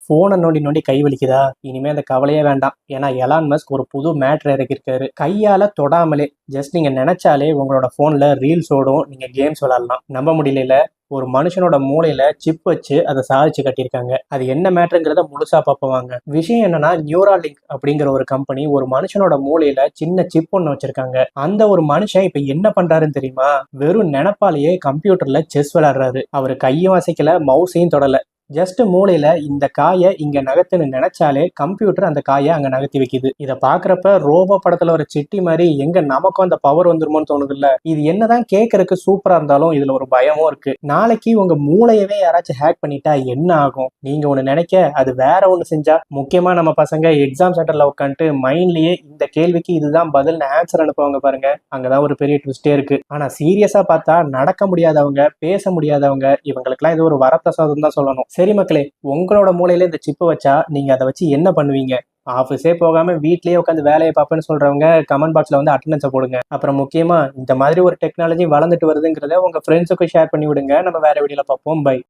போனை நோண்டி நோண்டி கை வலிக்குதா? இனிமே அந்த கவலையே வேண்டாம். ஏன்னா எலான் மஸ்க் ஒரு புது மேட்ரு இறக்கிருக்காரு. கையால தொடாமலே ஜஸ்ட் நீங்க நினைச்சாலே உங்களோட போன்ல ரீல்ஸ் ஓடும், நீங்க கேம்ஸ் விளையாடலாம். நம்ப முடியல, ஒரு மனுஷனோட மூளையில சிப் வச்சு அதை சாதிச்சு கட்டியிருக்காங்க. அது என்ன மேட்டருங்கிறத முழுசா பார்ப்போவாங்க. விஷயம் என்னன்னா, நியூராலிங்க் அப்படிங்கிற ஒரு கம்பெனி ஒரு மனுஷனோட மூளையில சின்ன சிப் ஒன்று வச்சிருக்காங்க. அந்த ஒரு மனுஷன் இப்ப என்ன பண்றாருன்னு தெரியுமா? வெறும் நினைப்பாலேயே கம்ப்யூட்டர்ல செஸ் விளையாடுறாரு. அவர் கையும் அசைக்கல, மவுசையும் தொடல. ஜஸ்ட் மூளையில இந்த காயை இங்க நகர்த்துன்னு நினைச்சாலே கம்ப்யூட்டர் அந்த காயை அங்க நகர்த்தி வைக்குது. இதை பாக்குறப்ப ரோபோ படத்துல ஒரு சிட்டி மாதிரி எங்க நமக்கும் அந்த பவர் வந்துருமோன்னு தோணுது இல்ல. இது என்னதான் கேட்கறதுக்கு சூப்பரா இருந்தாலும் இதுல ஒரு பயமும் இருக்கு. நாளைக்கு உங்க மூளையவே யாராச்சும் ஹேக் பண்ணிட்டா என்ன ஆகும்? நீங்க ஒண்ணு நினைக்க அது வேற ஒண்ணு செஞ்சா. முக்கியமா நம்ம பசங்க எக்ஸாம் சென்டர்ல உட்காந்துட்டு மைண்ட்லயே இந்த கேள்விக்கு இதுதான் பதில் ஆன்சர் அனுப்புவாங்க பாருங்க. அங்கதான் ஒரு பெரிய ட்விஸ்டே இருக்கு. ஆனா சீரியஸா பார்த்தா நடக்க முடியாதவங்க, பேச முடியாதவங்க, இவங்களுக்கெல்லாம் இது ஒரு வரப்பிரசாதம் தான் சொல்லணும். சரி மக்களே, உங்களோட மூளையில இந்த சிப்பு வச்சா நீங்க அதை வச்சு என்ன பண்ணுவீங்க? ஆஃபீஸே போகாம வீட்லயே உட்காந்து வேலையை பார்ப்பேன்னு சொல்றவங்க கமெண்ட் பாக்ஸ்ல வந்து அட்டண்டன்ஸை போடுங்க. அப்புறம் முக்கியமா இந்த மாதிரி ஒரு டெக்னாலஜி வளர்ந்துட்டு வருதுங்கிறத உங்க ஃப்ரெண்ட்ஸுக்கும் ஷேர் பண்ணி விடுங்க. நம்ம வேற வீடியோல பார்ப்போம். பை.